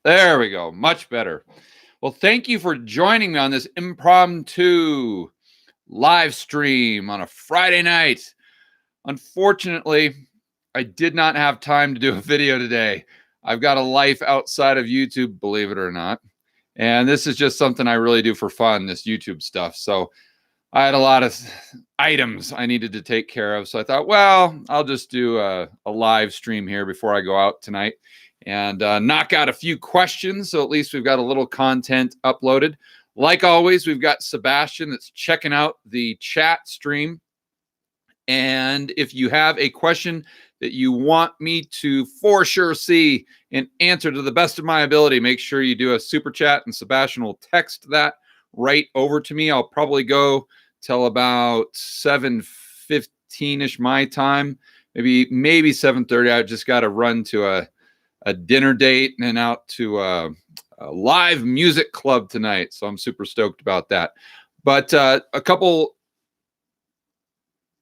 There we go. Much better. Well, thank you for joining me on this impromptu live stream on a Friday night. Unfortunately, I did not have time to do a video today. I've got a life outside of YouTube, believe it or not. And this is just something I really do for fun, this YouTube stuff. So I had a lot of items I needed to take care of. So I thought, well, I'll just do a live stream here before I go out tonight and knock out a few questions. So at least we've got a little content uploaded. Like always, we've got Sebastian that's checking out the chat stream. And if you have a question that you want me to for sure see and answer to the best of my ability, make sure you do a super chat and Sebastian will text that right over to me. I'll probably go till about 7:15-ish my time, maybe 7:30. I just got to run to a dinner date and then out to a live music club tonight. So I'm super stoked about that. But a couple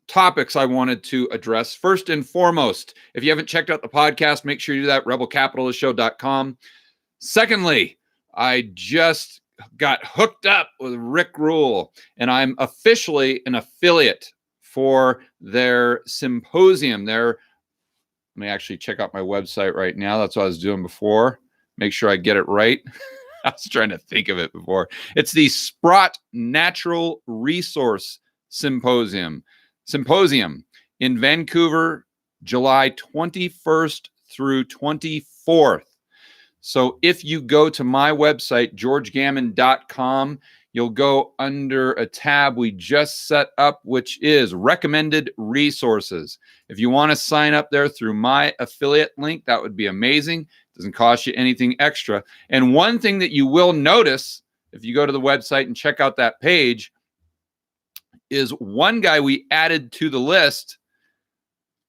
topics I wanted to address. First and foremost, if you haven't checked out the podcast, make sure you do that, rebelcapitalistshow.com. Secondly, I just got hooked up with Rick Rule, and I'm officially an affiliate for their symposium. Let me actually check out my website right now. That's what I was doing before. Make sure I get it right. I was trying to think of it before. It's the Sprott Natural Resource Symposium in Vancouver, July 21st through 24th. So if you go to my website, georgegammon.com, you'll go under a tab we just set up, which is recommended resources. If you want to sign up there through my affiliate link, that would be amazing. It doesn't cost you anything extra. And one thing that you will notice if you go to the website and check out that page is one guy we added to the list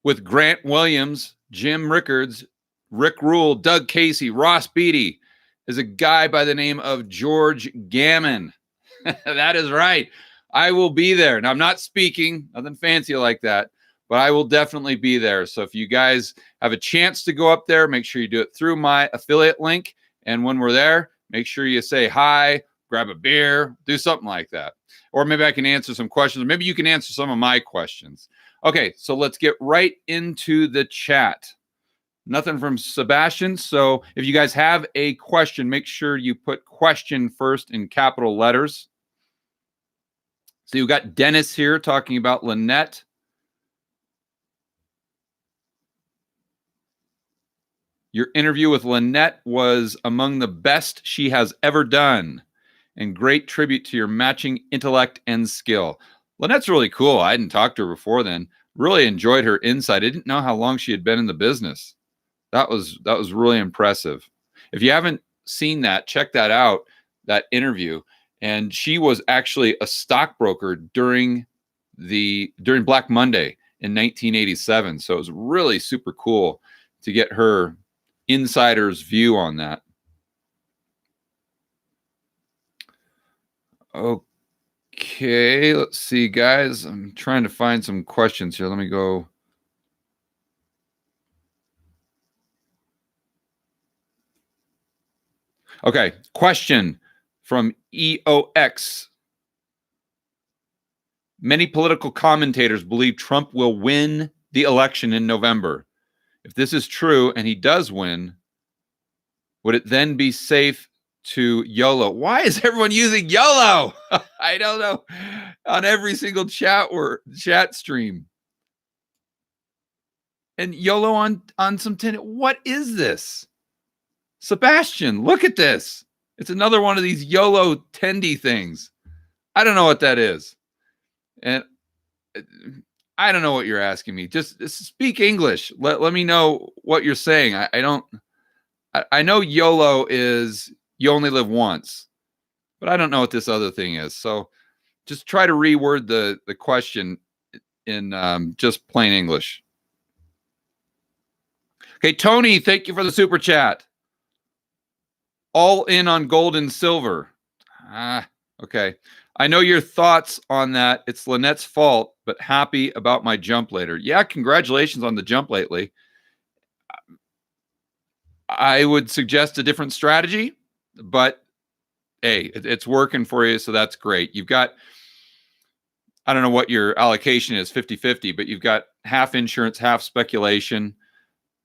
with Grant Williams, Jim Rickards, Rick Rule, Doug Casey, Ross Beatty, is a guy by the name of George Gammon. That is right. I will be there. Now, I'm not speaking, nothing fancy like that, but I will definitely be there. So if you guys have a chance to go up there, make sure you do it through my affiliate link. And when we're there, make sure you say hi, grab a beer, do something like that. Or maybe I can answer some questions, or maybe you can answer some of my questions. Okay, so let's get right into the chat. Nothing from Sebastian. So if you guys have a question, make sure you put question first in capital letters. So you've got Dennis here talking about Lynette. Your interview with Lynette was among the best she has ever done, and great tribute to your matching intellect and skill. Lynette's really cool. I hadn't talked to her before then. Really enjoyed her insight. I didn't know how long she had been in the business. That was really impressive. If you haven't seen that, check that out, that interview. And she was actually a stockbroker during Black Monday in 1987. So it was really super cool to get her insider's view on that. Okay, let's see, guys. I'm trying to find some questions here. Let me go. Okay, question from EOX. Many political commentators believe Trump will win the election in November. If this is true and he does win, would it then be safe to YOLO? Why is everyone using YOLO? I don't know. On every single chat stream. And YOLO on some tin. What is this? Sebastian, look at this. It's another one of these YOLO tendy things. I don't know what that is. And I don't know what you're asking me. Just speak English. Let me know what you're saying. I know YOLO is you only live once, but I don't know what this other thing is. So just try to reword the question in just plain English. Okay, Tony, thank you for the super chat. All in on gold and silver. Okay. I know your thoughts on that. It's Lynette's fault, but happy about my jump later. Yeah, congratulations on the jump lately. I would suggest a different strategy, but hey, it's working for you, so that's great. You've got, I don't know what your allocation is, 50-50, but you've got half insurance, half speculation.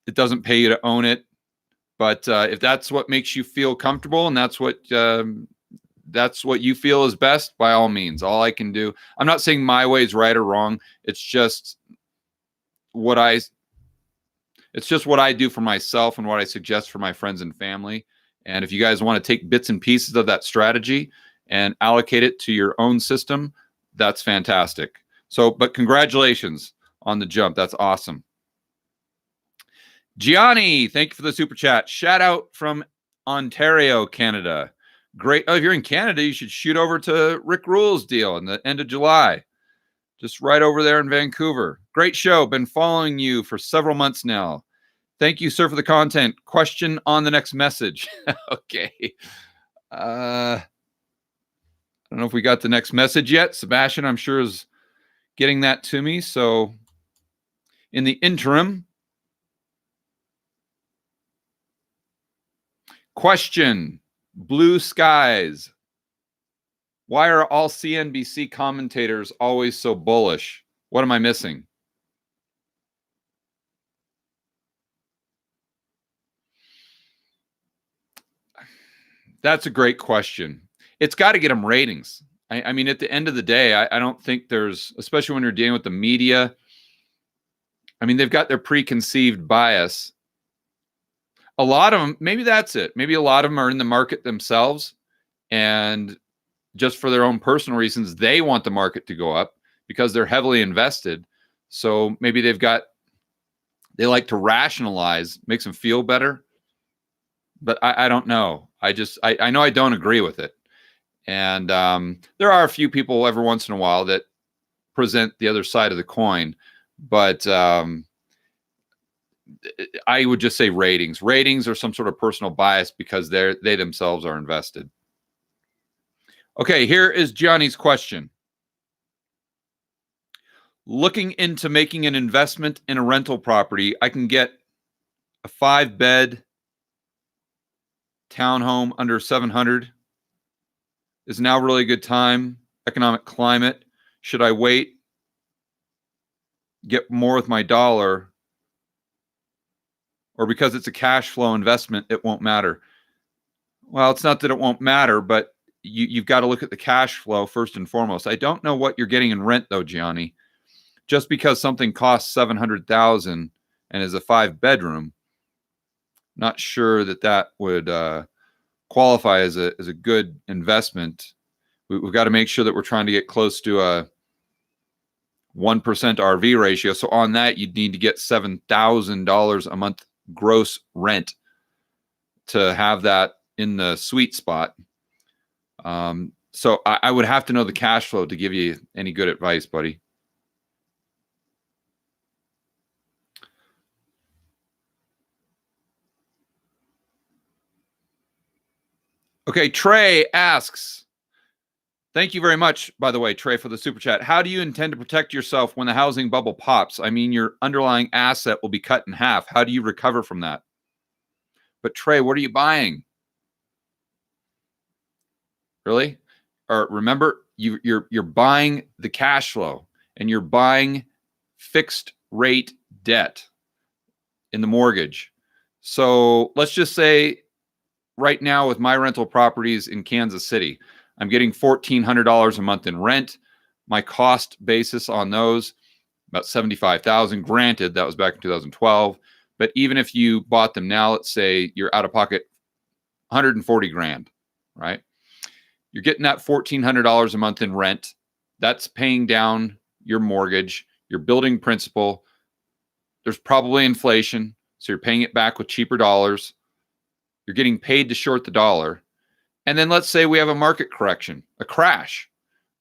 It doesn't pay you to own it, but if that's what makes you feel comfortable and that's what you feel is best, by all means. All I can do, I'm not saying my way is right or wrong. It's just what I do for myself and what I suggest for my friends and family. And if you guys want to take bits and pieces of that strategy and allocate it to your own system, that's fantastic. So, but congratulations on the jump. That's awesome. Gianni, thank you for the super chat. Shout out from Ontario, Canada. Great. Oh, if you're in Canada, you should shoot over to Rick Rule's deal in the end of July. Just right over there in Vancouver. Great show. Been following you for several months now. Thank you, sir, for the content. Question on the next message. Okay. I don't know if we got the next message yet. Sebastian, I'm sure, is getting that to me. So in the interim, question, blue skies. Why are all CNBC commentators always so bullish? What am I missing? That's a great question. It's got to get them ratings. I mean, at the end of the day, I don't think there's, especially when you're dealing with the media, I mean, they've got their preconceived bias. A lot of them, maybe that's it. Maybe a lot of them are in the market themselves, and just for their own personal reasons, they want the market to go up because they're heavily invested. So maybe they like to rationalize, makes them feel better. But I don't know. I know I don't agree with it. And there are a few people every once in a while that present the other side of the coin. But I would just say ratings. Ratings are some sort of personal bias because they themselves are invested. Okay, here is Johnny's question. Looking into making an investment in a rental property, I can get a 5-bed townhome under 700. Is now really a good time? Economic climate. Should I wait? Get more with my dollar? Or because it's a cash flow investment, it won't matter? Well, it's not that it won't matter, but you've got to look at the cash flow first and foremost. I don't know what you're getting in rent, though, Gianni. Just because something costs $700,000 and is a 5-bedroom, not sure that would qualify as a good investment. We've got to make sure that we're trying to get close to a 1% RV ratio. So on that, you'd need to get $7,000 a month gross rent to have that in the sweet spot. So I would have to know the cash flow to give you any good advice, buddy. Okay, Trey asks, thank you very much, by the way, Trey, for the super chat. How do you intend to protect yourself when the housing bubble pops? I mean, your underlying asset will be cut in half. How do you recover from that? But Trey, what are you buying? Really? Or remember, you're buying the cash flow, and you're buying fixed rate debt in the mortgage. So let's just say right now with my rental properties in Kansas City, I'm getting $1,400 a month in rent. My cost basis on those, about $75,000. Granted, that was back in 2012. But even if you bought them now, let's say you're out of pocket $140,000, right? You're getting that $1,400 a month in rent. That's paying down your mortgage, your building principal. There's probably inflation, so you're paying it back with cheaper dollars. You're getting paid to short the dollar. And then let's say we have a market correction, a crash,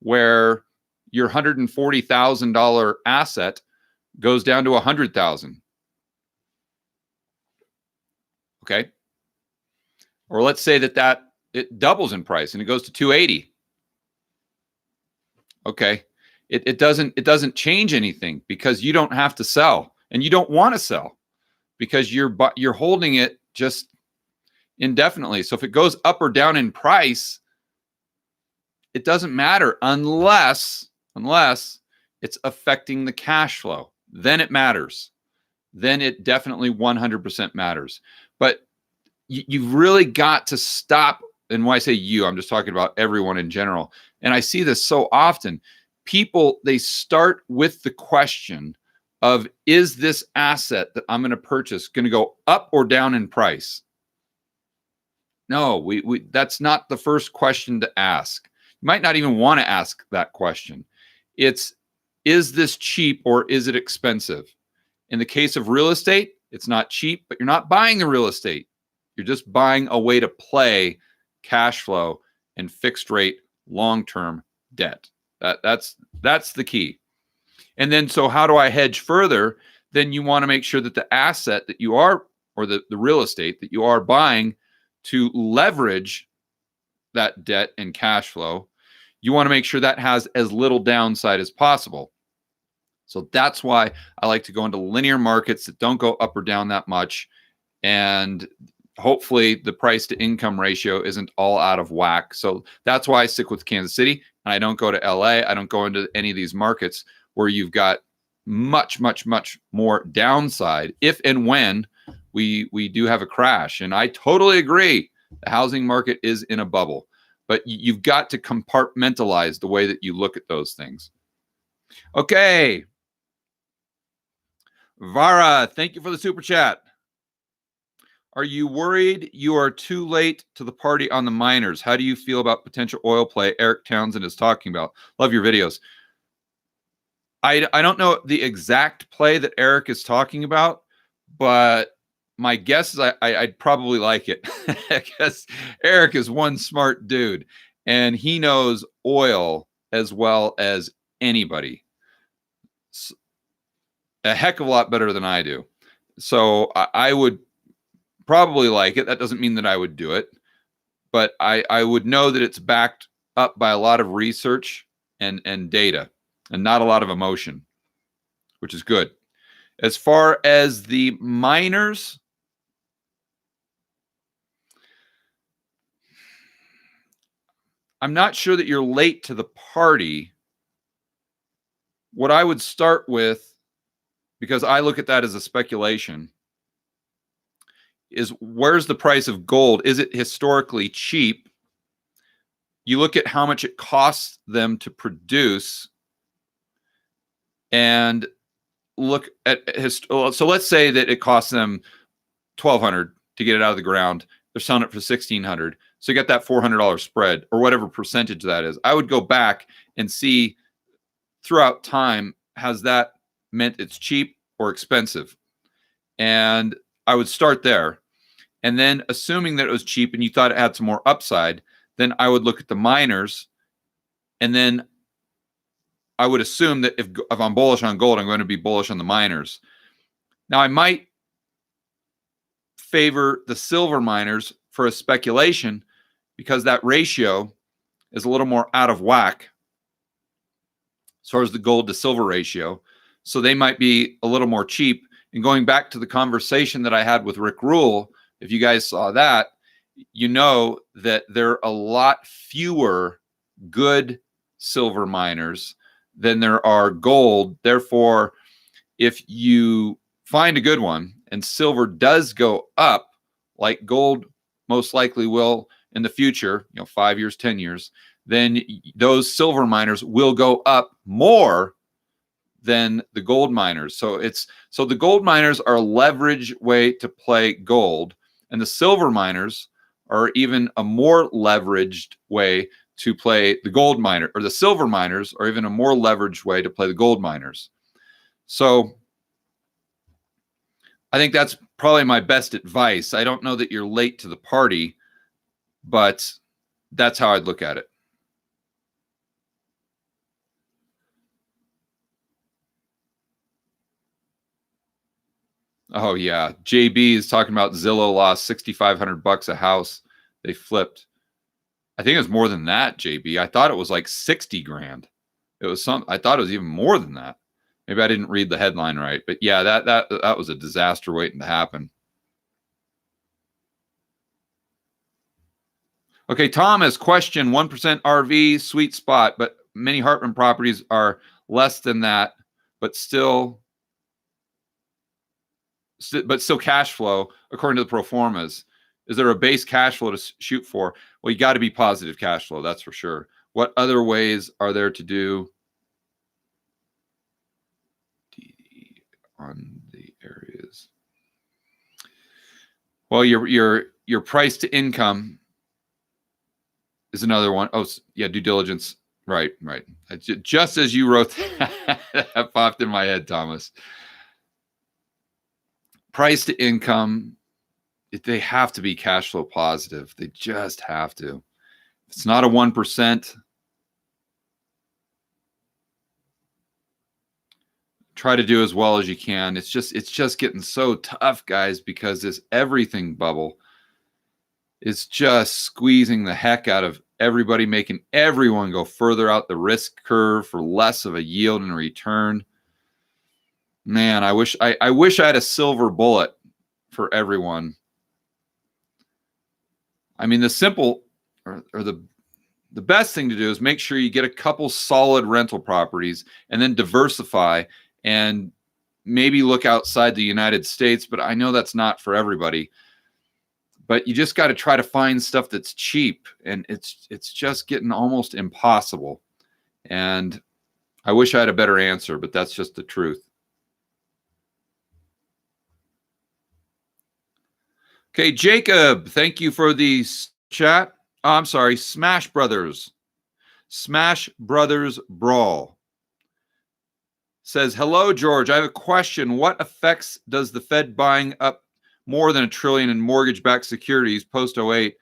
where your $140,000 asset goes down to $100,000. Okay. Or let's say that it doubles in price and it goes to $280,000. Okay. It doesn't change anything because you don't have to sell and you don't want to sell because you're holding it just indefinitely. So if it goes up or down in price, it doesn't matter unless it's affecting the cash flow. Then it matters. Then it definitely 100% matters. But you've really got to stop. And when I say you, I'm just talking about everyone in general. And I see this so often. People, they start with the question of, is this asset that I'm going to purchase going to go up or down in price? No, that's not the first question to ask. You might not even want to ask that question. It's, is this cheap or is it expensive? In the case of real estate, it's not cheap, but you're not buying the real estate. You're just buying a way to play cash flow and fixed rate long-term debt. That's the key. And then, so how do I hedge further? Then you want to make sure that the asset that you are, or the real estate that you are buying to leverage that debt and cash flow, you want to make sure that has as little downside as possible. So that's why I like to go into linear markets that don't go up or down that much. And hopefully the price to income ratio isn't all out of whack. So that's why I stick with Kansas City. And I don't go to LA. I don't go into any of these markets where you've got much, much, much more downside if and when we do have a crash. And I totally agree. The housing market is in a bubble, but you've got to compartmentalize the way that you look at those things. Okay. Vara, thank you for the super chat. Are you worried you are too late to the party on the miners? How do you feel about potential oil play Eric Townsend is talking about? Love your videos. I don't know the exact play that Eric is talking about, but my guess is I'd probably like it. Because Eric is one smart dude, and he knows oil as well as anybody. A heck of a lot better than I do. So I would probably like it. That doesn't mean that I would do it, but I would know that it's backed up by a lot of research and data and not a lot of emotion, which is good. As far as the miners, I'm not sure that you're late to the party. What I would start with, because I look at that as a speculation, is where's the price of gold? Is it historically cheap? You look at how much it costs them to produce and look at so let's say that it costs them $1,200 to get it out of the ground. They're selling it for $1,600. So you got that $400 spread or whatever percentage that is. I would go back and see throughout time, has that meant it's cheap or expensive? And I would start there. And then assuming that it was cheap and you thought it had some more upside, then I would look at the miners. And then I would assume that if I'm bullish on gold, I'm going to be bullish on the miners. Now, I might favor the silver miners for a speculation because that ratio is a little more out of whack as far as the gold to silver ratio. So they might be a little more cheap. And going back to the conversation that I had with Rick Rule, if you guys saw that, you know that there are a lot fewer good silver miners than there are gold. Therefore, if you find a good one and silver does go up, like gold most likely will in the future, 5 years, 10 years, then those silver miners will go up more than the gold miners. So the gold miners are a leverage way to play gold, and the silver miners are even a more leveraged way to play the gold miner, or the silver miners are even a more leveraged way to play the gold miners. So I think that's probably my best advice. I don't know that you're late to the party, but that's how I'd look at it. Oh yeah, JB is talking about Zillow lost $6,500 a house they flipped. I think it was more than that, JB. I thought it was like 60 grand. It was I thought it was even more than that. Maybe I didn't read the headline right, but yeah, that was a disaster waiting to happen. Okay, Thomas, question: 1% RV, sweet spot, but many Hartman properties are less than that, but still cash flow according to the pro formas. Is there a base cash flow to shoot for? Well, you got to be positive cash flow, that's for sure. What other ways are there to do on the areas? Well, your price to income is another one. Oh, yeah, due diligence. Right. Just as you wrote that popped in my head, Thomas. Price to income, they have to be cash flow positive. They just have to. If it's not a 1%, try to do as well as you can. It's just getting so tough, guys, because this everything bubble is just squeezing the heck out of everybody, making everyone go further out the risk curve for less of a yield and return. Man, I wish I had a silver bullet for everyone. I mean, the simple or the best thing to do is make sure you get a couple solid rental properties and then diversify and maybe look outside the United States. But I know that's not for everybody. But you just got to try to find stuff that's cheap, and it's just getting almost impossible. And I wish I had a better answer, but that's just the truth. Okay, Jacob, thank you for the chat. Oh, I'm sorry, Smash Brothers Brawl says, hello, George. I have a question. What effects does the Fed buying up more than $1 trillion in mortgage-backed securities post 08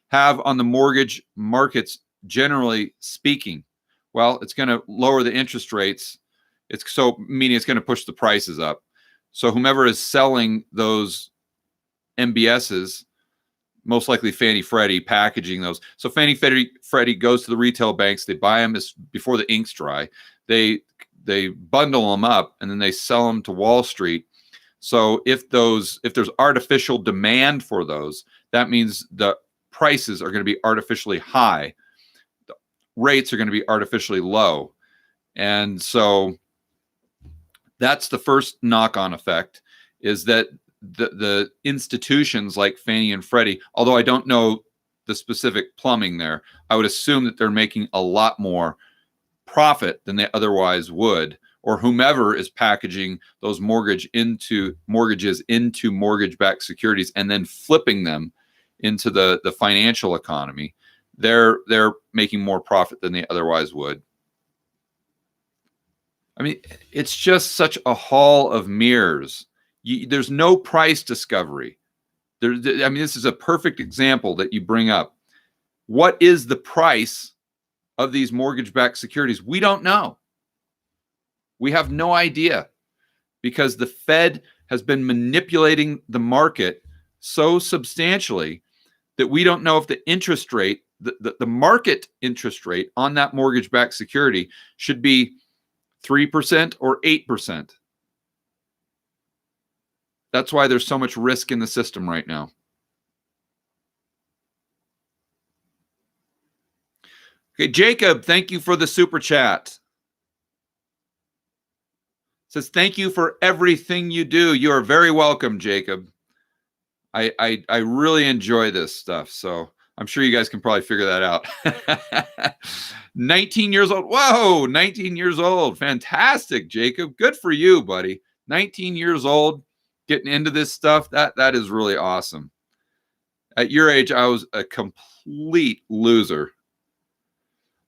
have on the mortgage markets, generally speaking? Well, it's going to lower the interest rates. Meaning it's going to push the prices up. So whomever is selling those MBSs, most likely Fannie Freddie, packaging those. So Fannie Freddie goes to the retail banks. They buy them before the ink's dry. They bundle them up and then they sell them to Wall Street. So if there's artificial demand for those, that means the prices are going to be artificially high. The rates are going to be artificially low. And so that's the first knock-on effect, is that the institutions like Fannie and Freddie, although I don't know the specific plumbing there, I would assume that they're making a lot more profit than they otherwise would, or whomever is packaging those mortgages into mortgage-backed securities and then flipping them into the financial economy. They're making more profit than they otherwise would. I mean, it's just such a hall of mirrors. There's no price discovery. This is a perfect example that you bring up. What is the price of these mortgage-backed securities? We don't know. We have no idea, because the Fed has been manipulating the market so substantially that we don't know if the interest rate, the market interest rate on that mortgage-backed security should be 3% or 8%. That's why there's so much risk in the system right now. Okay, Jacob, thank you for the super chat. Says, thank you for everything you do. You are very welcome, Jacob. I really enjoy this stuff, so I'm sure you guys can probably figure that out. 19 years old. Whoa, 19 years old. Fantastic, Jacob. Good for you, buddy. 19 years old, getting into this stuff. That is really awesome. At your age, I was a complete loser.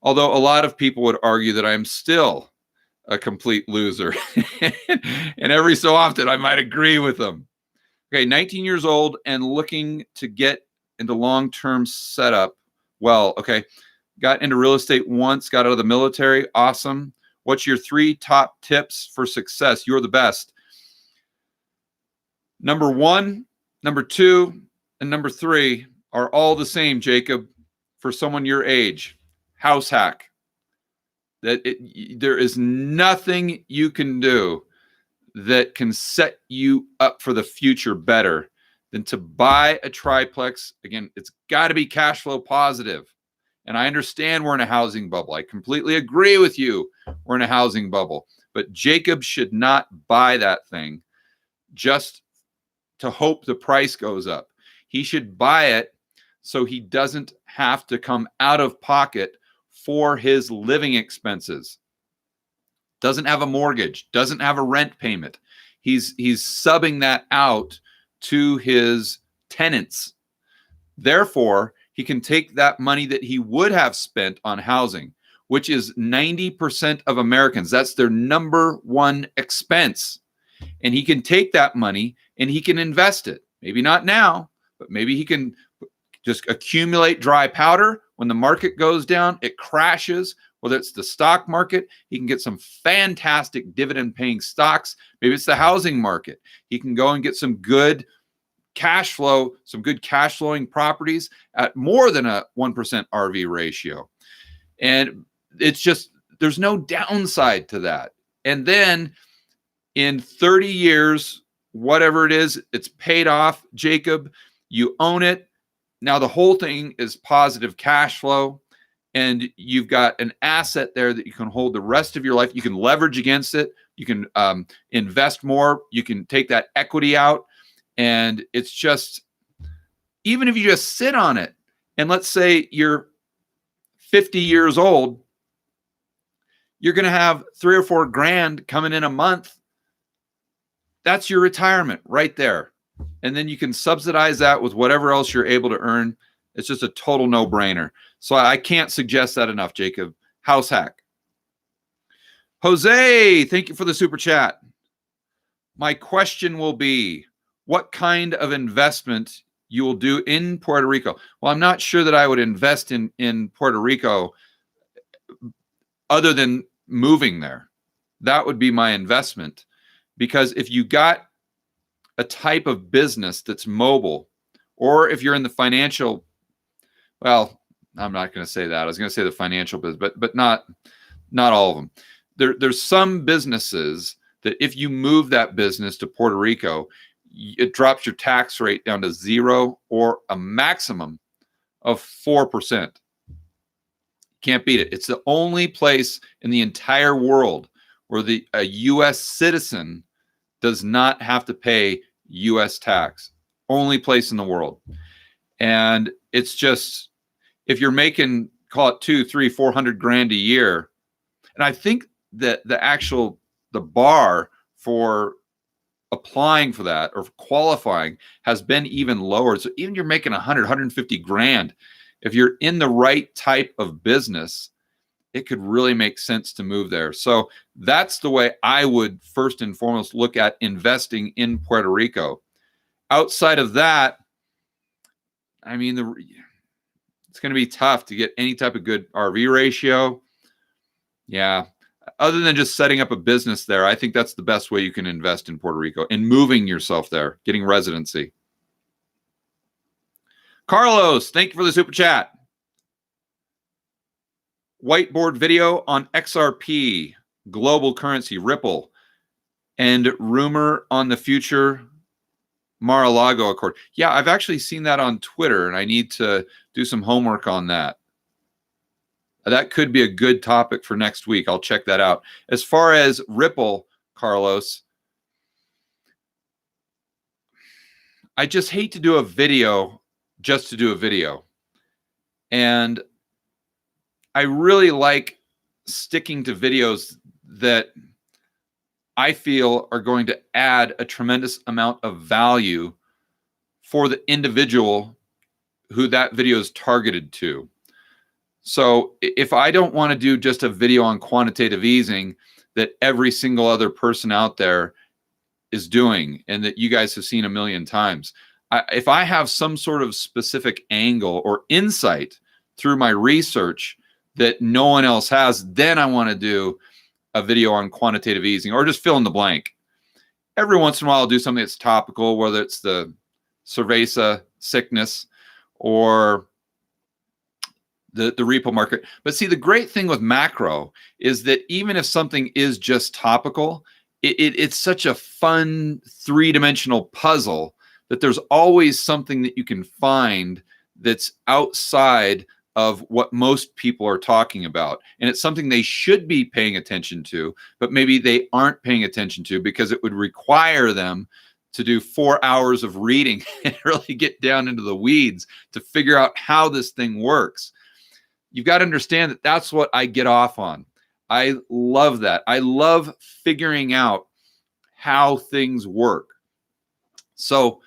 Although a lot of people would argue that I'm still a complete loser. And every so often I might agree with them. Okay, 19 years old and looking to get into long-term setup. Well, okay, got into real estate once, got out of the military. Awesome. What's your 3 top tips for success? You're the best. Number 1, number 2, and number 3 are all the same, Jacob, for someone your age. House hack. There is nothing you can do that can set you up for the future better than to buy a triplex. Again, it's got to be cash flow positive. And I understand we're in a housing bubble. I completely agree with you. We're in a housing bubble. But Jacob should not buy that thing just to hope the price goes up. He should buy it so he doesn't have to come out of pocket for his living expenses. Doesn't have a mortgage, doesn't have a rent payment. He's subbing that out to his tenants. Therefore, he can take that money that he would have spent on housing, which is 90% of Americans. That's their number one expense. And he can take that money and he can invest it. Maybe not now, but maybe he can just accumulate dry powder. When the market goes down, it crashes. Whether it's the stock market, he can get some fantastic dividend-paying stocks. Maybe it's the housing market. He can go and get some good cash flow, some good cash flowing properties at more than a 1% RV ratio. And it's just, there's no downside to that. And then in 30 years, whatever it is, it's paid off, Jacob. You own it. Now the whole thing is positive cash flow. And you've got an asset there that you can hold the rest of your life. You can leverage against it. You can invest more. You can take that equity out. And it's just, even if you just sit on it, and let's say you're 50 years old, you're going to have $3 or $4 grand coming in a month. That's your retirement right there. And then you can subsidize that with whatever else you're able to earn. It's just a total no-brainer. So I can't suggest that enough, Jacob. House hack. Jose, thank you for the super chat. My question will be, what kind of investment you will do in Puerto Rico? Well, I'm not sure that I would invest in Puerto Rico other than moving there. That would be my investment. Because if you got a type of business that's mobile, or if you're in the financial, well, I'm not going to say that. I was going to say the financial business, but not all of them. There's some businesses that if you move that business to Puerto Rico, it drops your tax rate down to 0 or a maximum of 4%. Can't beat it. It's the only place in the entire world where a U.S. citizen does not have to pay U.S. tax. Only place in the world. And it's just, if you're making, call it 200, 300, 400 grand a year, and I think that the bar for applying for that or qualifying has been even lower. So even you're making 100, 150 grand, if you're in the right type of business, it could really make sense to move there. So that's the way I would first and foremost look at investing in Puerto Rico. Outside of that, I mean, it's going to be tough to get any type of good RV ratio. Yeah. Other than just setting up a business there, I think that's the best way you can invest in Puerto Rico and moving yourself there, getting residency. Carlos, thank you for the super chat. Whiteboard video on XRP, global currency, Ripple, and rumor on the future Mar-a-Lago Accord. Yeah, I've actually seen that on Twitter, and I need to do some homework on that. That could be a good topic for next week. I'll check that out. As far as Ripple, Carlos, I just hate to do a video just to do a video. And I really like sticking to videos that I feel are going to add a tremendous amount of value for the individual who that video is targeted to. So if I don't want to do just a video on quantitative easing that every single other person out there is doing and that you guys have seen a million times, if I have some sort of specific angle or insight through my research that no one else has, then I want to do a video on quantitative easing or just fill in the blank. Every once in a while, I'll do something that's topical, whether it's the cerveza sickness or the repo market. But see, the great thing with macro is that even if something is just topical, it's such a fun three-dimensional puzzle that there's always something that you can find that's outside of what most people are talking about. And it's something they should be paying attention to, but maybe they aren't paying attention to because it would require them to do 4 hours of reading and really get down into the weeds to figure out how this thing works. You've got to understand that that's what I get off on. I love that. I love figuring out how things work. So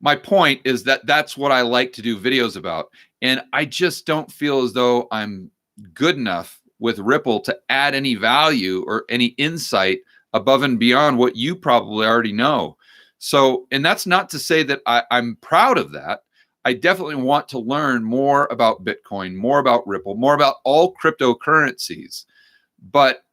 my point is that that's what I like to do videos about. And I just don't feel as though I'm good enough with Ripple to add any value or any insight above and beyond what you probably already know. So, and that's not to say that I'm proud of that. I definitely want to learn more about Bitcoin, more about Ripple, more about all cryptocurrencies. But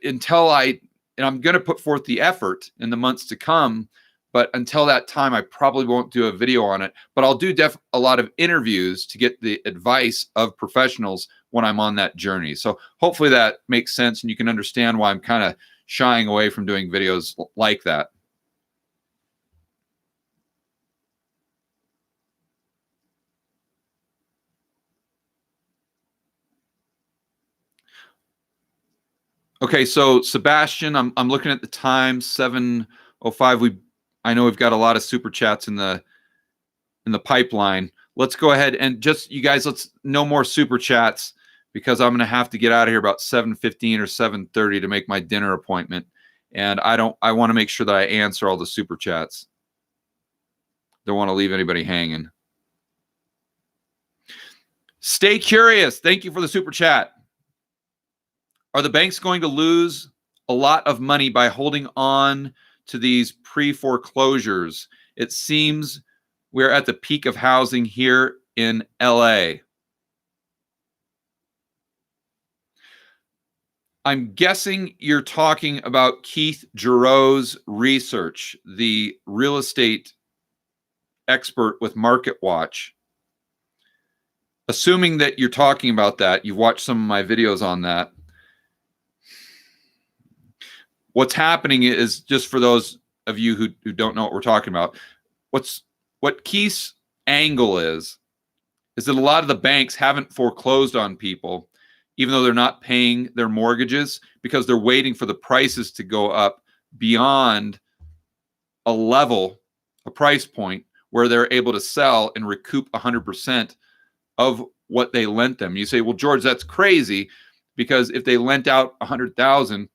until and I'm going to put forth the effort in the months to come, but until that time, I probably won't do a video on it. But I'll do a lot of interviews to get the advice of professionals when I'm on that journey. So hopefully that makes sense and you can understand why I'm kind of shying away from doing videos like that. Okay, so Sebastian, I'm looking at the time, 7:05. I know we've got a lot of super chats in the pipeline. Let's go ahead and just, you guys, let's no more super chats because I'm going to have to get out of here about 7:15 or 7:30 to make my dinner appointment. And I want to make sure that I answer all the super chats. Don't want to leave anybody hanging. Stay curious. Thank you for the super chat. Are the banks going to lose a lot of money by holding on to these pre-foreclosures? It seems we're at the peak of housing here in LA. I'm guessing you're talking about Keith Giroux's research, the real estate expert with MarketWatch. Assuming that you're talking about that, you've watched some of my videos on that. What's happening is, just for those of you who don't know what we're talking about, what Keith's angle is that a lot of the banks haven't foreclosed on people, even though they're not paying their mortgages, because they're waiting for the prices to go up beyond a price point where they're able to sell and recoup 100% of what they lent them. You say, well, George, that's crazy, because if they lent out 100,000,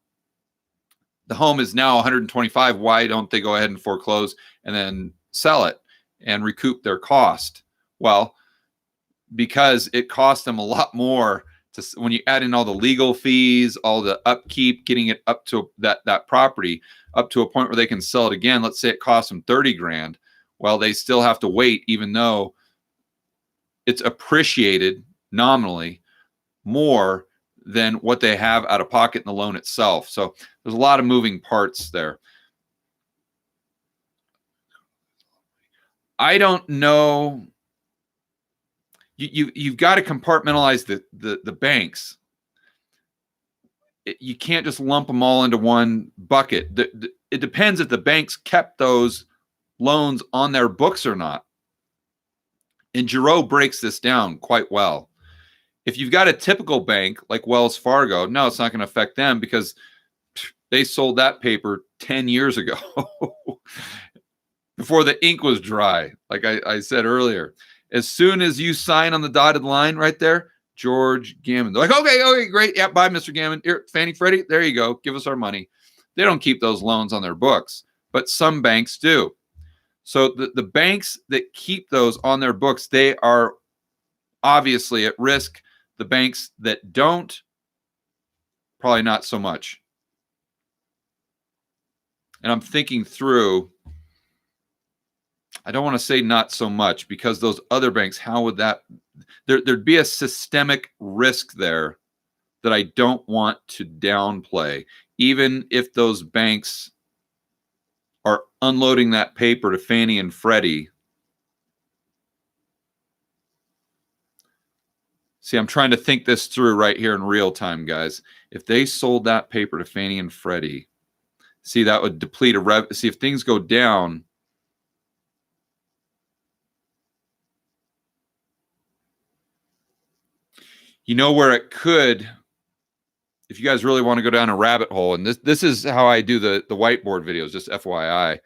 the home is now 125. Why don't they go ahead and foreclose and then sell it and recoup their cost? Well, because it costs them a lot more when you add in all the legal fees, all the upkeep, getting it up to that property up to a point where they can sell it again. Let's say it costs them 30 grand. Well, they still have to wait, even though it's appreciated nominally more than what they have out of pocket in the loan itself. So there's a lot of moving parts there. I don't know. You've got to compartmentalize the banks. You can't just lump them all into one bucket. It depends if the banks kept those loans on their books or not. And Giroux breaks this down quite well. If you've got a typical bank like Wells Fargo, no, it's not going to affect them because they sold that paper 10 years ago before the ink was dry, like I said earlier. As soon as you sign on the dotted line right there, George Gammon, they're like, okay, great. Yeah, bye, Mr. Gammon. Here, Fannie Freddie, there you go. Give us our money. They don't keep those loans on their books, but some banks do. So the banks that keep those on their books, they are obviously at risk. The banks that don't, probably not so much. And I'm thinking through, I don't want to say not so much, because those other banks, how would that, there'd be a systemic risk there that I don't want to downplay, even if those banks are unloading that paper to Fannie and Freddie. See, I'm trying to think this through right here in real time, guys. If they sold that paper to Fannie and Freddie, see, that would deplete a see, if things go down, you know where it could, if you guys really want to go down a rabbit hole, and this is how I do the whiteboard videos, just FYI.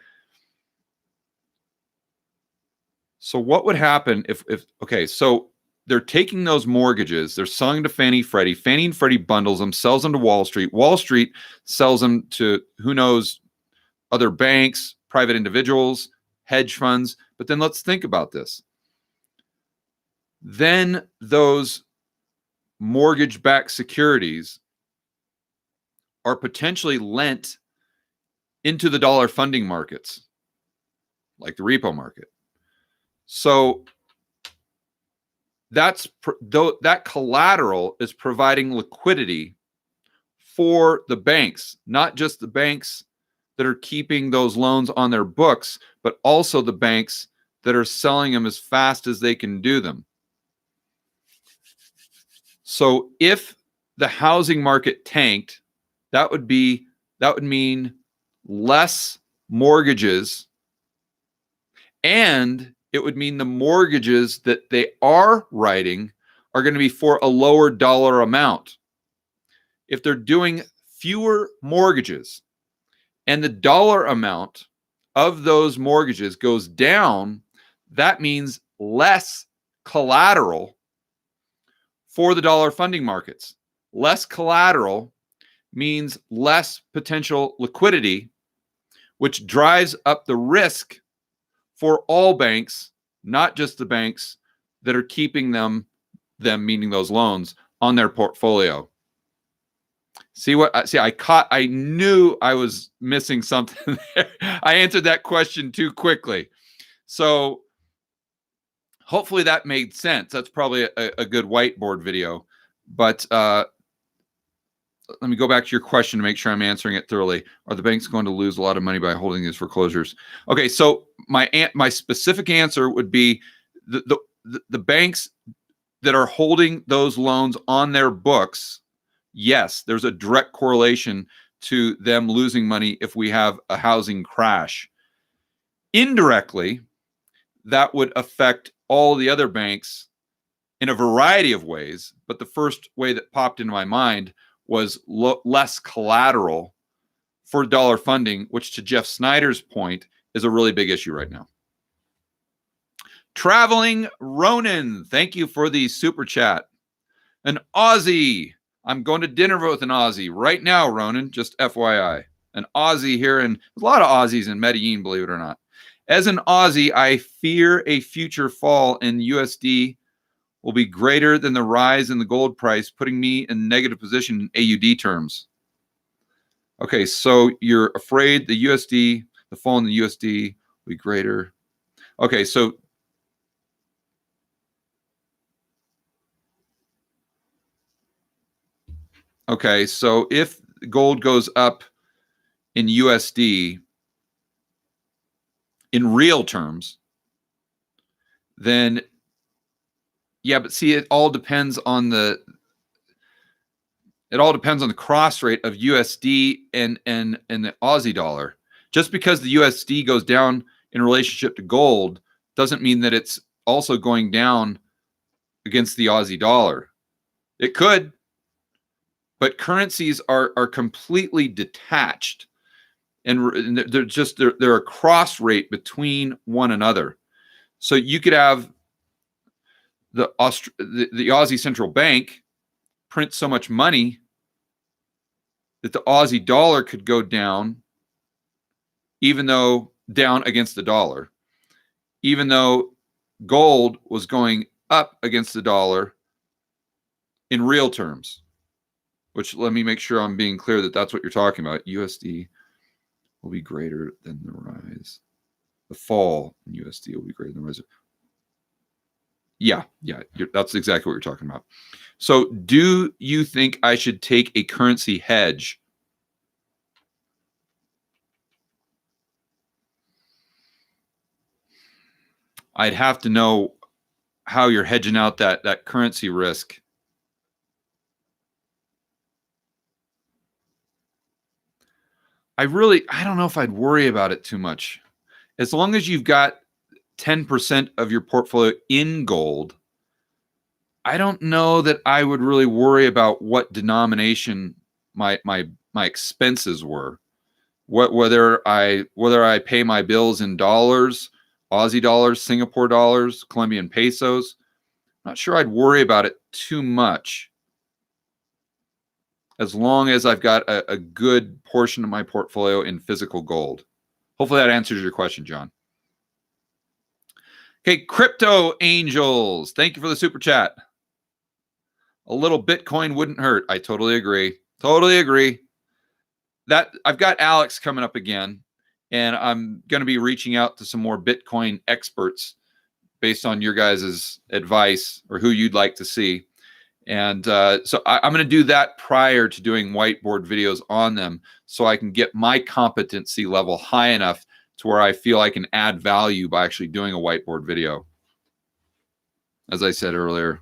So what would happen if okay, so they're taking those mortgages, they're selling to Fannie Freddie. Fannie and Freddie bundles them, sells them to Wall Street. Wall Street sells them to who knows, other banks, private individuals, hedge funds. But then let's think about this. Then those mortgage-backed securities are potentially lent into the dollar funding markets, like the repo market. So that collateral is providing liquidity for the banks, not just the banks that are keeping those loans on their books, but also the banks that are selling them as fast as they can do them. So if the housing market tanked, that would mean less mortgages, and it would mean the mortgages that they are writing are going to be for a lower dollar amount. If they're doing fewer mortgages and the dollar amount of those mortgages goes down, that means less collateral for the dollar funding markets. Less collateral means less potential liquidity, which drives up the risk for all banks, not just the banks that are keeping them meaning those loans, on their portfolio. I knew I was missing something there. I answered that question too quickly. So hopefully that made sense. That's probably a good whiteboard video. But let me go back to your question to make sure I'm answering it thoroughly. Are the banks going to lose a lot of money by holding these foreclosures? Okay, so my specific answer would be the banks that are holding those loans on their books, yes, there's a direct correlation to them losing money if we have a housing crash. Indirectly, that would affect all the other banks in a variety of ways, but the first way that popped into my mind was less collateral for dollar funding, which, to Jeff Snyder's point, is a really big issue right now. Traveling Ronan, thank you for the super chat. An Aussie. I'm going to dinner with an Aussie right now, Ronan, just FYI. An Aussie here, and there's a lot of Aussies in Medellin, believe it or not. As an Aussie, I fear a future fall in USD will be greater than the rise in the gold price, putting me in negative position in AUD terms. Okay, so you're afraid the fall in the USD will be greater. Okay, so if gold goes up in USD in real terms, then yeah, but see, it all depends on the cross rate of USD and the Aussie dollar. Just because the USD goes down in relationship to gold doesn't mean that it's also going down against the Aussie dollar. It could, but currencies are completely detached, and they're a cross rate between one another. So you could have the Aussie Central Bank print so much money that the Aussie dollar could go down, even though down against the dollar, even though gold was going up against the dollar in real terms, which, let me make sure I'm being clear that that's what you're talking about. USD will be greater than the rise. The fall in USD will be greater than the rise. Yeah, that's exactly what you're talking about. So do you think I should take a currency hedge? I'd have to know how you're hedging out that currency risk I don't know if I'd worry about it too much. As long as you've got 10% of your portfolio in gold, I don't know that I would really worry about what denomination my expenses were. Whether I pay my bills in dollars, Aussie dollars, Singapore dollars, Colombian pesos. Not sure I'd worry about it too much, as long as I've got a good portion of my portfolio in physical gold. Hopefully that answers your question, John. Okay, Crypto Angels, thank you for the super chat. A little Bitcoin wouldn't hurt. I totally agree. Totally agree. That I've got Alex coming up again, and I'm going to be reaching out to some more Bitcoin experts based on your guys' advice or who you'd like to see. And so I'm going to do that prior to doing whiteboard videos on them, so I can get my competency level high enough to where I feel I can add value by actually doing a whiteboard video, as I said earlier.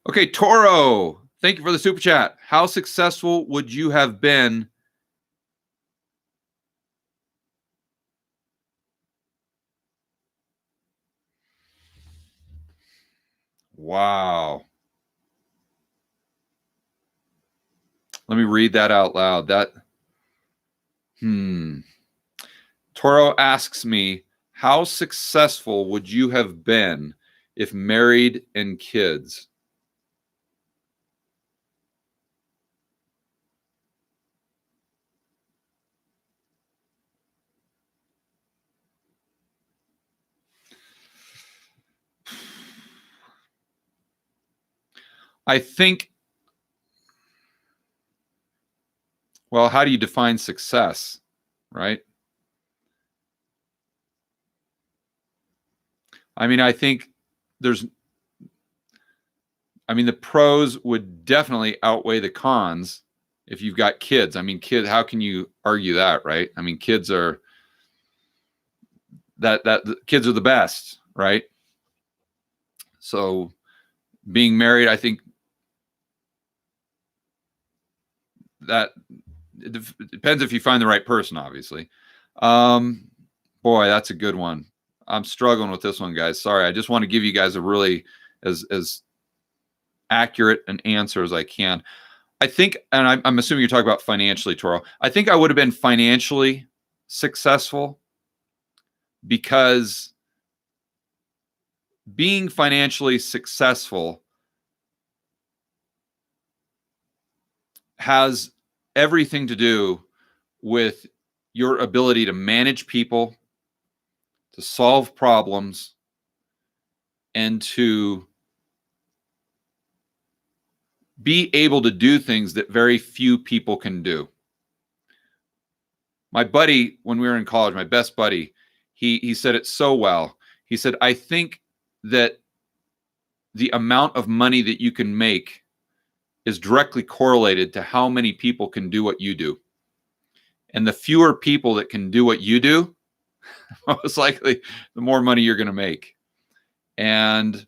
Okay, Toro, thank you for the super chat. How successful would you have been Wow. Let me read that out loud. Toro asks me, how successful would you have been if married and kids? I think, well, how do you define success, right? I mean, I think the pros would definitely outweigh the cons if you've got kids. I mean, how can you argue that, right? I mean, kids are kids are the best, right? So being married, I think that it depends if you find the right person, obviously. Boy, that's a good one. I'm struggling with this one, guys. Sorry. I just want to give you guys a really as accurate an answer as I can. I think, and I'm assuming you're talking about financially, Toro. I think I would have been financially successful, because being financially successful has everything to do with your ability to manage people, to solve problems, and to be able to do things that very few people can do. My buddy, when we were in college, my best buddy, he said it so well. He said, I think that the amount of money that you can make is directly correlated to how many people can do what you do. And the fewer people that can do what you do, most likely the more money you're going to make. And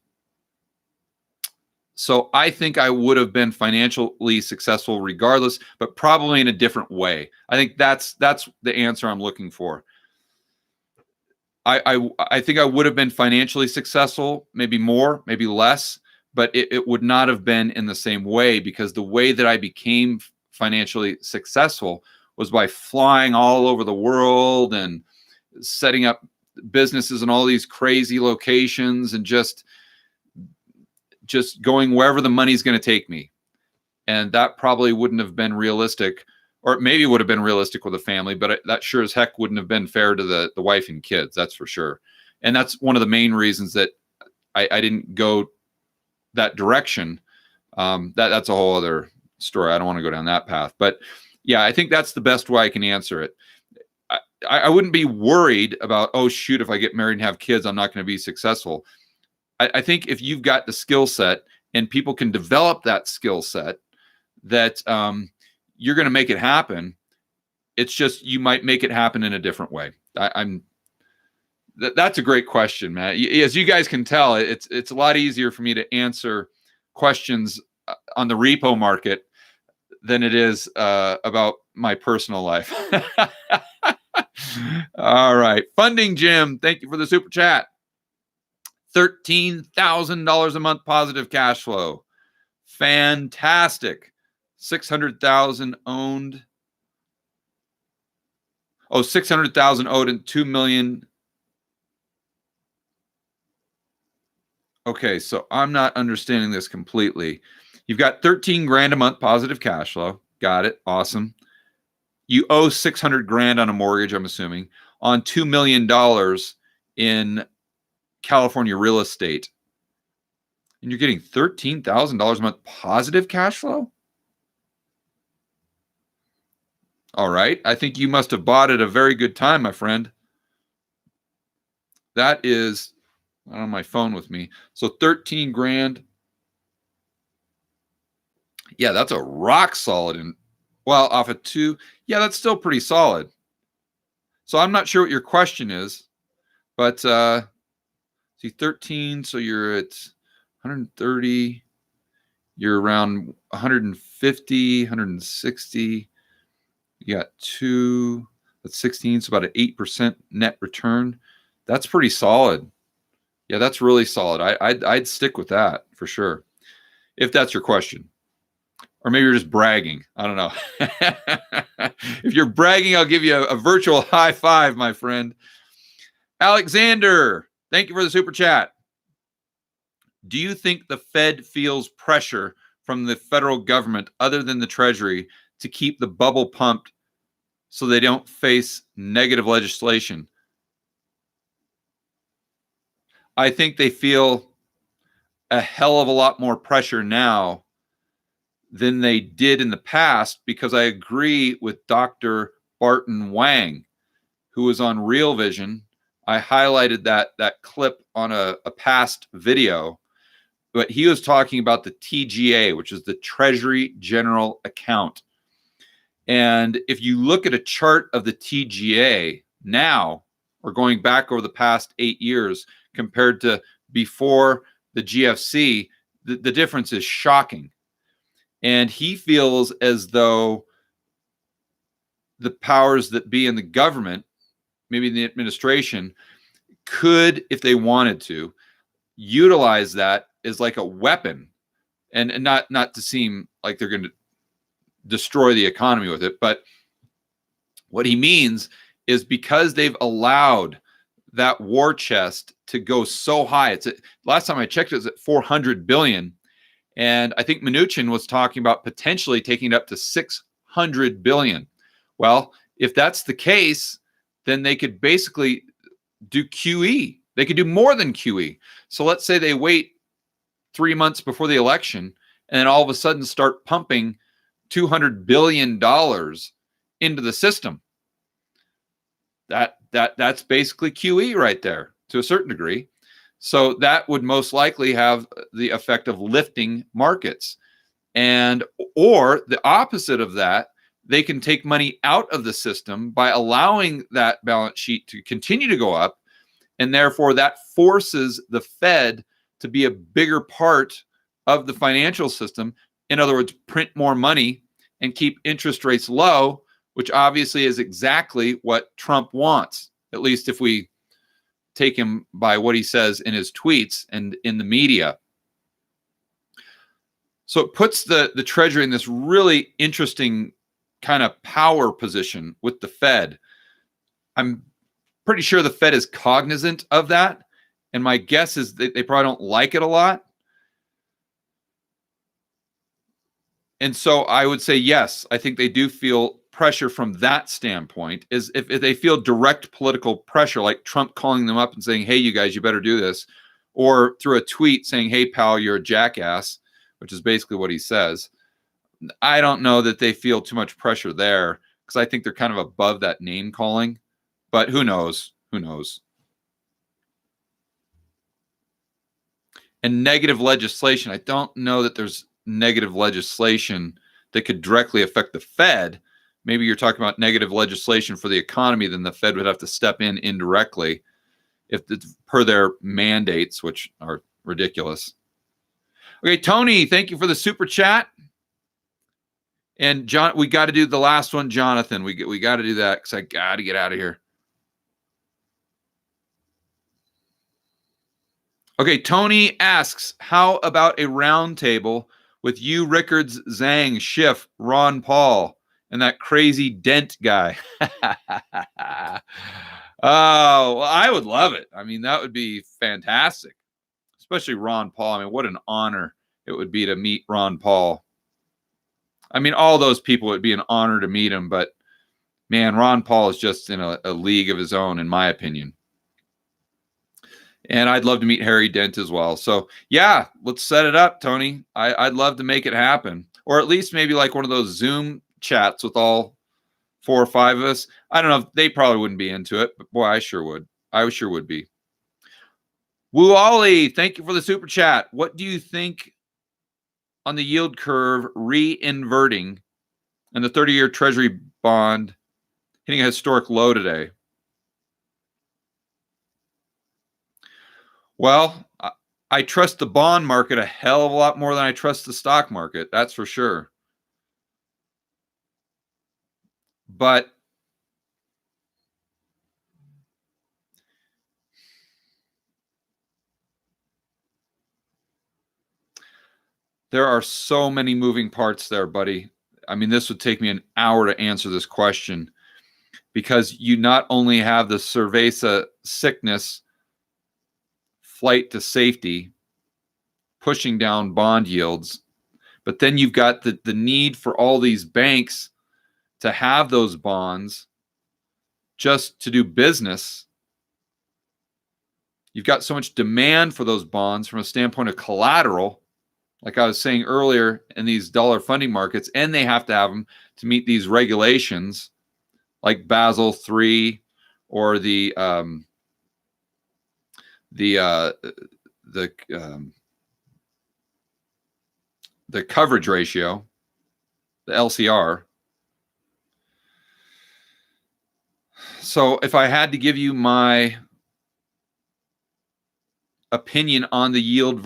so I think I would have been financially successful regardless, but probably in a different way. I think that's the answer I'm looking for. I think I would have been financially successful, maybe more, maybe less, but it would not have been in the same way, because the way that I became financially successful was by flying all over the world and setting up businesses in all these crazy locations and just going wherever the money's going to take me. And that probably wouldn't have been realistic, or maybe would have been realistic with a family, but that sure as heck wouldn't have been fair to the wife and kids. That's for sure. And that's one of the main reasons that I didn't go that direction. That's a whole other story. I don't want to go down that path, but yeah, I think that's the best way I can answer it. I wouldn't be worried about, oh shoot, if I get married and have kids, I'm not going to be successful. I think if you've got the skill set and people can develop that skill set, that you're going to make it happen. It's just, you might make it happen in a different way. That's a great question, Matt. As you guys can tell, it's a lot easier for me to answer questions on the repo market than it is about my personal life. All right. Funding Jim, thank you for the super chat. $13,000 a month positive cash flow. Fantastic. 600,000 owned. Oh, 600,000 owed and 2 million. Okay, so I'm not understanding this completely. You've got 13 grand a month positive cash flow. Got it. Awesome. You owe 600 grand on a mortgage, I'm assuming, on $2 million in California real estate. And you're getting $13,000 a month positive cash flow? All right. I think you must have bought at a very good time, my friend. That is on my phone with me. So 13 grand. Yeah, that's a rock solid. And well, off of 2. Yeah, that's still pretty solid. So I'm not sure what your question is, but see 13. So you're at 130. You're around 150, 160. You got 2. That's 16. So about an 8% net return. That's pretty solid. Yeah, that's really solid. I'd stick with that for sure, if that's your question. Or maybe you're just bragging. I don't know. If you're bragging, I'll give you a virtual high five, my friend. Alexander, thank you for the super chat. Do you think the Fed feels pressure from the federal government, other than the Treasury, to keep the bubble pumped so they don't face negative legislation? I think they feel a hell of a lot more pressure now than they did in the past, because I agree with Dr. Barton Wang, who was on Real Vision. I highlighted that clip on a past video, but he was talking about the TGA, which is the Treasury General Account. And if you look at a chart of the TGA now, or going back over the past 8 years compared to before the GFC, the difference is shocking. And he feels as though the powers that be in the government, maybe in the administration, could, if they wanted to, utilize that as like a weapon, and not to seem like they're going to destroy the economy with it. But what he means is, because they've allowed that war chest to go so high, last time I checked, it was at 400 billion. And I think Mnuchin was talking about potentially taking it up to 600 billion. Well, if that's the case, then they could basically do QE. They could do more than QE. So let's say they wait 3 months before the election and then all of a sudden start pumping $200 billion into the system. That's basically QE right there to a certain degree. So that would most likely have the effect of lifting markets. And or the opposite of that, they can take money out of the system by allowing that balance sheet to continue to go up. And therefore that forces the Fed to be a bigger part of the financial system. In other words, print more money and keep interest rates low, which obviously is exactly what Trump wants, at least if we take him by what he says in his tweets and in the media. So it puts the Treasury in this really interesting kind of power position with the Fed. I'm pretty sure the Fed is cognizant of that. And my guess is they probably don't like it a lot. And so I would say, yes, I think they do feel pressure from that standpoint. Is if they feel direct political pressure, like Trump calling them up and saying, hey, you guys, you better do this, or through a tweet saying, hey, pal, you're a jackass, which is basically what he says. I don't know that they feel too much pressure there, because I think they're kind of above that name calling, but who knows? Who knows? And negative legislation, I don't know that there's negative legislation that could directly affect the Fed. Maybe you're talking about negative legislation for the economy, then the Fed would have to step in indirectly. if it's per their mandates, which are ridiculous. Okay, Tony, thank you for the super chat. And John, we got to do the last one, Jonathan. We got to do that because I got to get out of here. Okay, Tony asks, how about a round table with you, Rickards, Zhang, Schiff, Ron Paul, and that crazy Dent guy? Oh, well, I would love it. I mean, that would be fantastic, especially Ron Paul. I mean, what an honor it would be to meet Ron Paul. I mean, all those people, would be an honor to meet him, but man, Ron Paul is just in a league of his own, in my opinion. And I'd love to meet Harry Dent as well. So yeah, let's set it up, Tony. I'd love to make it happen. Or at least maybe like one of those Zoom chats with all 4 or 5 of us. I don't know. They probably wouldn't be into it, but boy, I sure would. I sure would be. Woo Ollie, thank you for the super chat. What do you think on the yield curve re-inverting and the 30-year Treasury bond hitting a historic low today? Well, I trust the bond market a hell of a lot more than I trust the stock market. That's for sure. But there are so many moving parts there, buddy. I mean, this would take me an hour to answer this question, because you not only have the cerveza sickness flight to safety pushing down bond yields, but then you've got the need for all these banks to have those bonds just to do business. You've got so much demand for those bonds from a standpoint of collateral, like I was saying earlier, in these dollar funding markets, and they have to have them to meet these regulations like Basel III or the coverage ratio, the LCR. So if I had to give you my opinion on the yield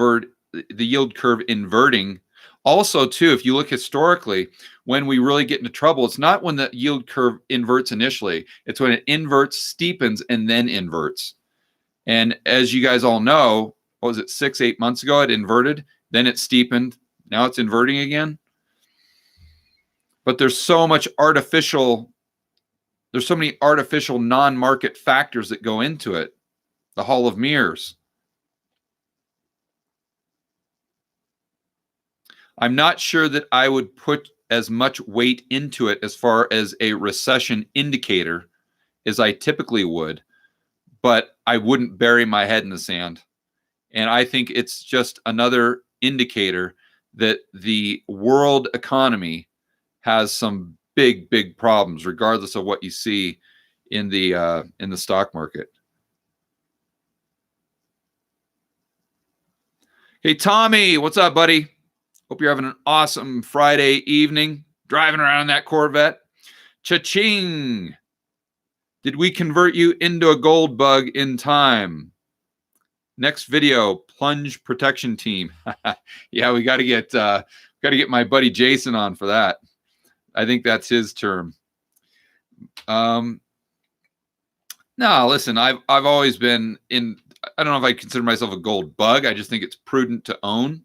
curve inverting, also too, if you look historically, when we really get into trouble, it's not when the yield curve inverts initially, it's when it inverts, steepens, and then inverts. And as you guys all know, what was it, 6-8 months ago, it inverted, then it steepened, now it's inverting again. But there's so many artificial non-market factors that go into it. The Hall of Mirrors. I'm not sure that I would put as much weight into it as far as a recession indicator as I typically would, but I wouldn't bury my head in the sand. And I think it's just another indicator that the world economy has some big, big problems, regardless of what you see in the stock market. Hey, Tommy, what's up, buddy? Hope you're having an awesome Friday evening, driving around that Corvette. Cha-ching! Did we convert you into a gold bug in time? Next video, plunge protection team. Yeah, we got to get my buddy Jason on for that. I think that's his term. No, listen, I've always been in. I don't know if I consider myself a gold bug. I just think it's prudent to own.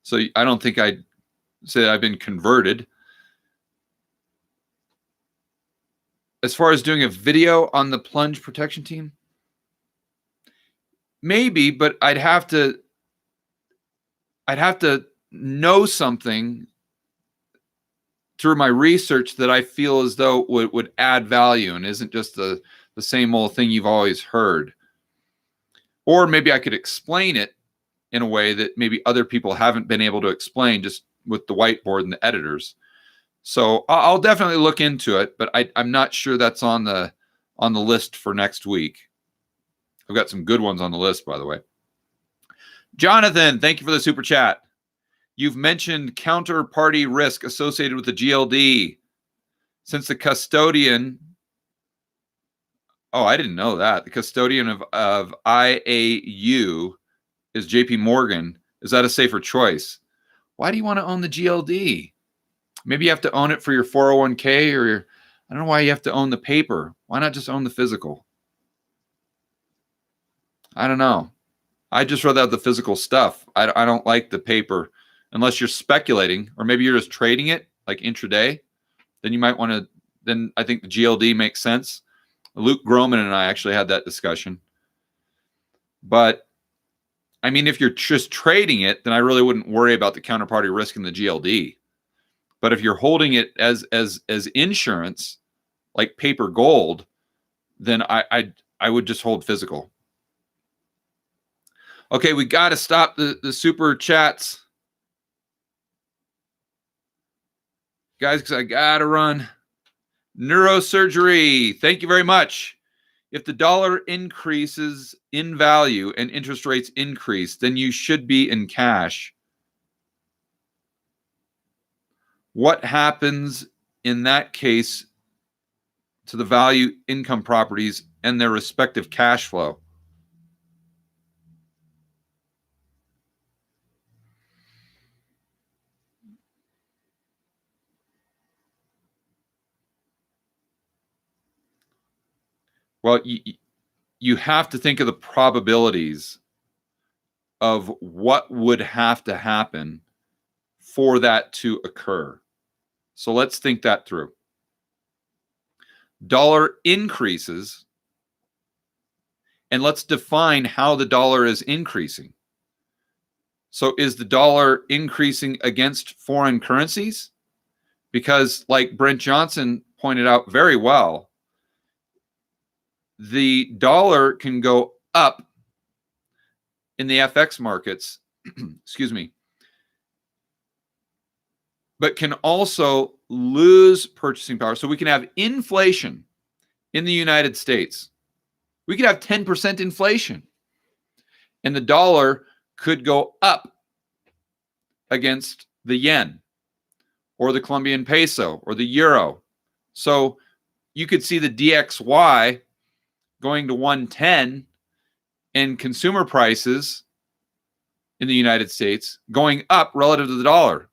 So I don't think I'd say I've been converted. As far as doing a video on the plunge protection team, maybe, but I'd have to know something through my research that I feel as though would add value and isn't just the same old thing you've always heard. Or maybe I could explain it in a way that maybe other people haven't been able to explain, just with the whiteboard and the editors. So I'll definitely look into it, but I'm not sure that's on the list for next week. I've got some good ones on the list, by the way. Jonathan, thank you for the super chat. You've mentioned counterparty risk associated with the GLD. Since the custodian Oh, I didn't know that. The custodian of IAU is JP Morgan. Is that a safer choice? Why do you want to own the GLD? Maybe you have to own it for your 401k or your, I don't know why you have to own the paper. Why not just own the physical? I don't know. I just rather have the physical stuff. I don't like the paper unless you're speculating, or maybe you're just trading it like intraday. Then you might want to, then I think the GLD makes sense. Luke Groman and I actually had that discussion. But I mean, if you're just trading it, then I really wouldn't worry about the counterparty risk in the GLD. But if you're holding it as insurance, like paper gold, then I would just hold physical. Okay, we got to stop the super chats, guys, because I got to run. Neurosurgery, thank you very much. If the dollar increases in value and interest rates increase, then you should be in cash. What happens in that case to the value income properties and their respective cash flow? Well, you have to think of the probabilities of what would have to happen for that to occur. So let's think that through. Dollar increases, and let's define how the dollar is increasing. So is the dollar increasing against foreign currencies? Because like Brent Johnson pointed out very well, the dollar can go up in the FX markets, excuse me, but can also lose purchasing power. So we can have inflation in the United States. We could have 10% inflation, and the dollar could go up against the yen or the Colombian peso or the euro. So you could see the DXY going to 110 and consumer prices in the United States going up relative to the dollar.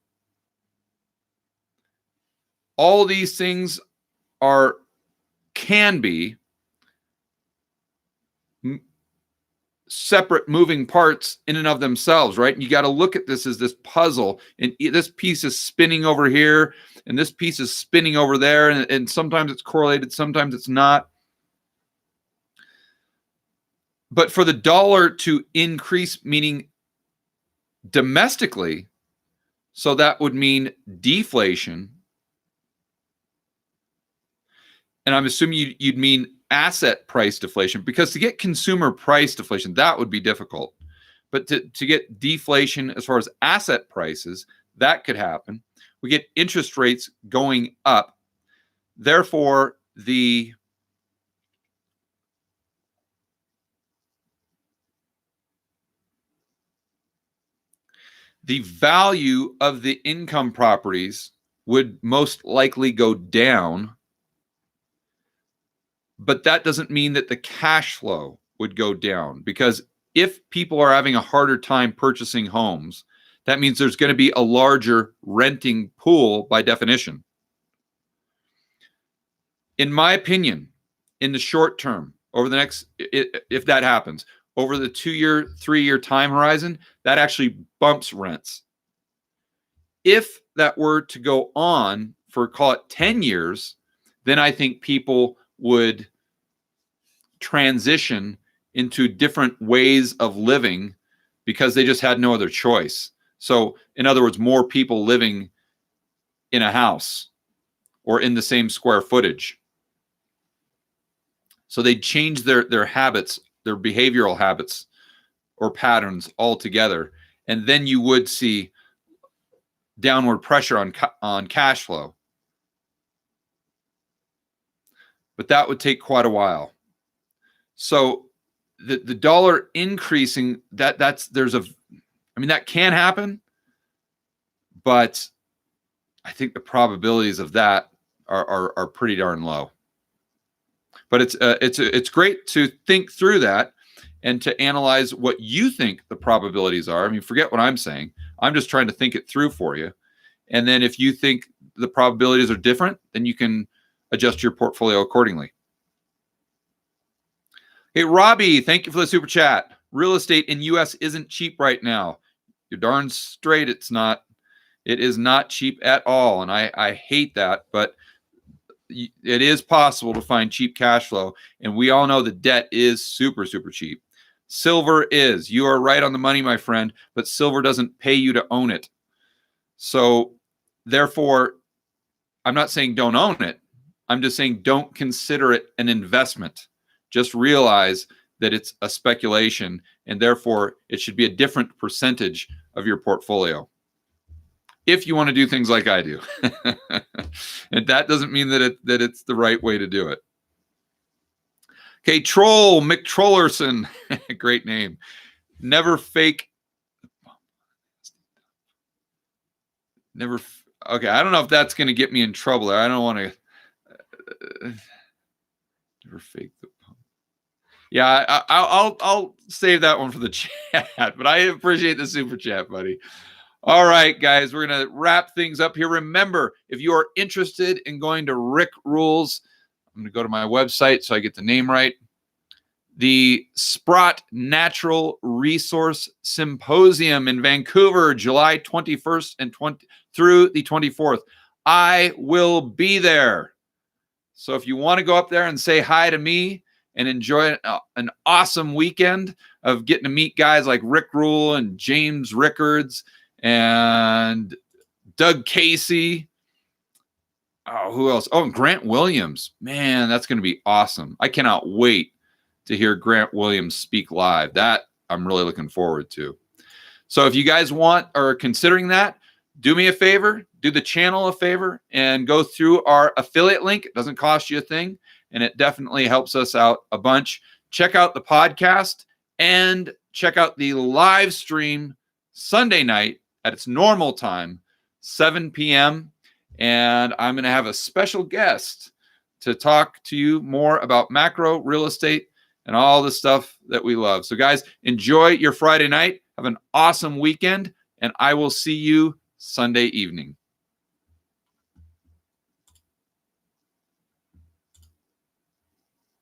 All these things can be separate moving parts in and of themselves, right? And you got to look at this as this puzzle, and this piece is spinning over here and this piece is spinning over there, and sometimes it's correlated, sometimes it's not. But for the dollar to increase, meaning domestically, so that would mean deflation. And I'm assuming you'd mean asset price deflation, because to get consumer price deflation, that would be difficult. But to get deflation as far as asset prices, that could happen. We get interest rates going up. Therefore, the value of the income properties would most likely go down. But that doesn't mean that the cash flow would go down, because if people are having a harder time purchasing homes, that means there's going to be a larger renting pool by definition. In my opinion, in the short term, over the next, if that happens, over the 2-year, 3-year time horizon, that actually bumps rents. If that were to go on for, call it 10 years, then I think people would transition into different ways of living because they just had no other choice. So, in other words, more people living in a house or in the same square footage. So they change their habits, their behavioral habits or patterns altogether. And then you would see downward pressure on cash flow. But that would take quite a while. So the dollar increasing, that can happen, but I think the probabilities of that are pretty darn low. But it's great to think through that and to analyze what you think the probabilities are. I mean, forget what I'm saying. I'm just trying to think it through for you. And then if you think the probabilities are different, then you can adjust your portfolio accordingly. Hey, Robbie, thank you for the super chat. Real estate in US isn't cheap right now. You're darn straight it's not. It is not cheap at all. And I hate that, but it is possible to find cheap cash flow. And we all know the debt is super, super cheap. Silver is. You are right on the money, my friend, but silver doesn't pay you to own it. So therefore, I'm not saying don't own it. I'm just saying don't consider it an investment. Just realize that it's a speculation, and therefore it should be a different percentage of your portfolio. If you want to do things like I do. And that doesn't mean that it's the right way to do it. Okay, Troll, McTrollerson, great name. Never fake. Okay, I don't know if that's going to get me in trouble there. I don't want to. Never fake the pump. Yeah, I'll save that one for the chat, but I appreciate the super chat, buddy. All right, guys, we're going to wrap things up here. Remember, if you are interested in going to Rick Rules, I'm going to go to my website so I get the name right. The Sprott Natural Resource Symposium in Vancouver, July 21st and through the 24th. I will be there. So if you want to go up there and say hi to me and enjoy an awesome weekend of getting to meet guys like Rick Rule and James Rickards and Doug Casey. Oh, who else? Oh, and Grant Williams. Man, that's going to be awesome. I cannot wait to hear Grant Williams speak live. That I'm really looking forward to. So if you guys want or are considering that, do me a favor, do the channel a favor, and go through our affiliate link. It doesn't cost you a thing, and it definitely helps us out a bunch. Check out the podcast and check out the live stream Sunday night at its normal time, 7 p.m. And I'm going to have a special guest to talk to you more about macro real estate and all the stuff that we love. So guys, enjoy your Friday night. Have an awesome weekend, and I will see you Sunday evening.